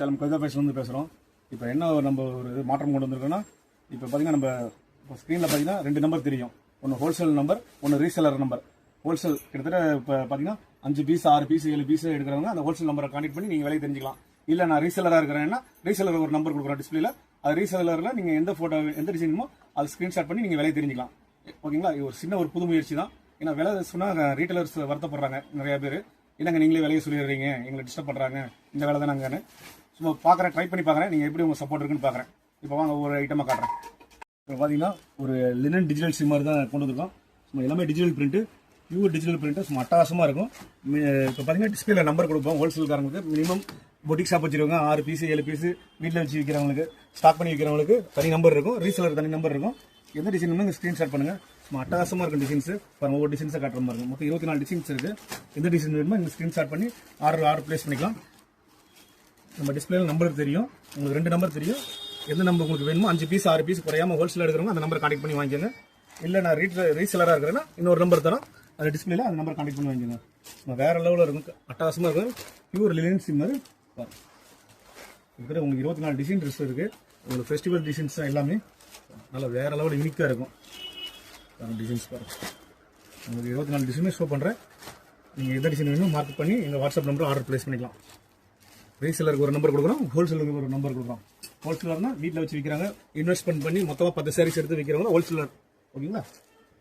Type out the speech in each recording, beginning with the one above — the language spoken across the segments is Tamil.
சேலம் கவிதா ஃபேஷன்லேருந்து பேசுகிறோம். இப்போ என்ன நம்ம ஒரு இது மாற்றம் கொண்டு வந்திருக்கோன்னா, இப்போ பார்த்தீங்கன்னா நம்ம இப்போ ஸ்க்ரீனில் பார்த்தீங்கன்னா 2 நம்பர் தெரியும். ஒன்று ஹோல்சேல் நம்பர், ஒன்று ரீசேலர் நம்பர். ஹோல்சேல் கிட்டத்தட்ட இப்போ பார்த்தீங்கன்னா 5 பீஸ் 6 பீஸ் 7 பீஸ் எடுக்கிறவங்க அந்த ஹோல்சேல் நம்பரை கான்டெக்ட் பண்ணி நீங்கள் விலையை தெரிஞ்சுக்கலாம். இல்லை நான் ரீசேலராக இருக்கிறேன்னா ரீசேலர் ஒரு நம்பர் கொடுக்குறோம் டிஸ்பிளேல. அது ரீசேலரில் நீங்கள் எந்த ஃபோட்டோ எந்த டிசைனுமோ அது ஸ்க்ரீன்ஷாட் பண்ணி நீங்கள் விலையை தெரிஞ்சுக்கலாம். ஓகேங்களா? இது ஒரு சின்ன ஒரு புது முயற்சி தான். ஏன்னா விலை சொன்னால் ரீட்டைலர்ஸ் வருத்தப்படுறாங்க நிறைய பேர். என்னங்க நீங்களே விலையை சொல்லிடுறீங்க, எங்களை டிஸ்டர்ப் பண்ணுறாங்க, இந்த வேலை தான் நாங்கள் சும்மா பார்க்குறேன், ட்ரை பண்ணி பார்க்குறேன், நீங்கள் எப்படி உங்கள் சப்போர்ட் இருக்குன்னு பார்க்குறேன். இப்போ வாங்க ஒரு ஐட்டமாக காட்டுறேன். இப்போ பார்த்தீங்கன்னா ஒரு லினன் டிஜிட்டல் சிம் மாதிரி தான் கொண்டு வந்திருக்கோம். சும்மா எல்லாமே digital print, pure digital print, சும்மா அட்டகாசமாக இருக்கும். இப்போ பார்த்தீங்கன்னா டிஸ்பிளேல நம்பர் கொடுப்போம். ஹோல்சேல்காரங்களுக்கு மினிமம் பொட்டிக் ஷாப் வச்சுருவாங்க 6 பீஸ் 7 பீஸ் வீட்டில் வச்சு விற்கிறவங்களுக்கு, ஸ்டாக் பண்ணி விற்கிறவங்களுக்கு தனி நம்பர் இருக்கும், ரீசேலர் தனி நம்பர் இருக்கும். எந்த டிசைன் வேணும் ஸ்க்ரீன்ஷாட் பண்ணுங்கள். சும்மா அட்டகாசமாக இருக்கும் டிசைன்ஸ். பாருங்கள், ஒவ்வொரு டிசைன்ஸை காட்டுற மாதிரி இருக்கும். மொத்தம் 24 டிசைன்ஸ் இருக்குது. எந்த டிசைன் வேணுமோ இந்த ஸ்க்ரீன்ஷாட் பண்ணி ஆர்டர் ப்ளேஸ் பண்ணிக்கலாம். நம்ம டிஸ்பிளேல நம்பர் தெரியும், உங்களுக்கு 2 நம்பர் தெரியும். எந்த நம்பர் உங்களுக்கு வேணுமோ 5 பீஸ் 6 பீஸ் குறையாமல் ஹோல்சேல் எடுக்கிறவங்க அந்த நம்பர் கான்டெக்ட் பண்ணி வாங்கிக்கோங்க. இல்லை நான் ரீசேலராக இருக்கிறேன்னா இன்னொரு நம்பர் தரோம், அந்த டிஸ்பிளேல அந்த நம்பர் கான்டெக்ட் பண்ணி வாங்கிக்கோங்க. நம்ம வேறு லெவலில் இருக்கும், அட்டகாசமாக இருக்கும். பியூர் லினன் சிம் மாதிரி இருக்கிற உங்களுக்கு 24 டிசைன் ட்ரெஸ் இருக்குது. உங்களுக்கு ஃபெஸ்டிவல் டிசைன்ஸ் தான் எல்லாமே நல்லா வேறு லெவலில் யூனிக்காக இருக்கும். டிசைன்ஸ் பாருங்கள், உங்களுக்கு 24 டிசைனுமே ஷோ பண்ணுறேன். நீங்கள் எந்த டிசைன் வேணுமோ மார்க் பண்ணி எங்கள் வாட்ஸ்அப் நம்பர் ஆர்டர் ப்ளேஸ் பண்ணிக்கலாம். ரீசேலருக்கு ஒரு நம்பர் கொடுக்குறோம், ஹோல்சேலருக்கு ஒரு நம்பர் கொடுக்குறோம். ஹோல்சேலர்னா வீட்டில் வச்சு விற்கிறாங்க, இன்வெஸ்ட்மெண்ட் பண்ணி மொத்தமாக 10 சாரீஸ் எடுத்து விற்கிறவங்க ஹோல்சேலர். ஓகேங்களா?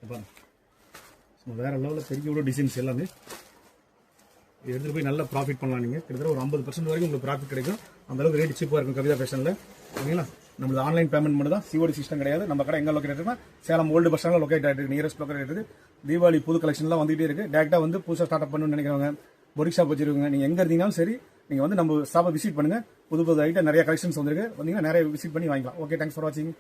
பாருங்க, வேறு லெவலில் பெரிய எவ்வளோ டிசைன்ஸ் எல்லாமே எடுத்துகிட்டு போய் நல்லா ப்ராஃபிட் பண்ணலாம். நீங்கள் கிட்டத்தட்ட ஒரு 50% வரைக்கும் உங்களுக்கு ப்ராஃபிட் கிடைக்கும். அந்தளவுக்கு ரேட் சீப்பாக இருக்கும் கவிதா ஃபேஷனில். ஓகேங்களா? நம்மளது ஆன்லைன் பேமெண்ட் மட்டும் தான், சிஓடி சிஸ்டம் கிடையாது. நம்ம கடை எங்கே லொக்கேட் இருக்குன்னா சேலம் ஓல்டு பஸ் ஸ்டாண்டில் லொக்கேட் ஆகிட்டு நியரஸ்ட் லொக்கேட் இருக்குது. தீபாவளி புது கலெக்ஷன்லாம் வந்துகிட்டே இருக்குது. டேரெக்டாக வந்து புதுசாக ஸ்டார்ட் அப் பண்ணணும்னு நினைக்கிறவங்க, பொடிக் ஷாப் வச்சிருக்கீங்க, நீங்கள் எங்கே இருந்தீங்கனாலும் சரி நீங்கள் வந்து நம்ம ஷாப்பை விசிட் பண்ணுங்கள். புது ஐட்டம் நிறைய கலெக்ஷன்ஸ் வந்துருக்கு, வந்தீங்கன்னா நிறைய விசிட் பண்ணி வாங்கிக்கலாம். ஓகே, தேங்க்ஸ் ஃபார் வாட்சிங்.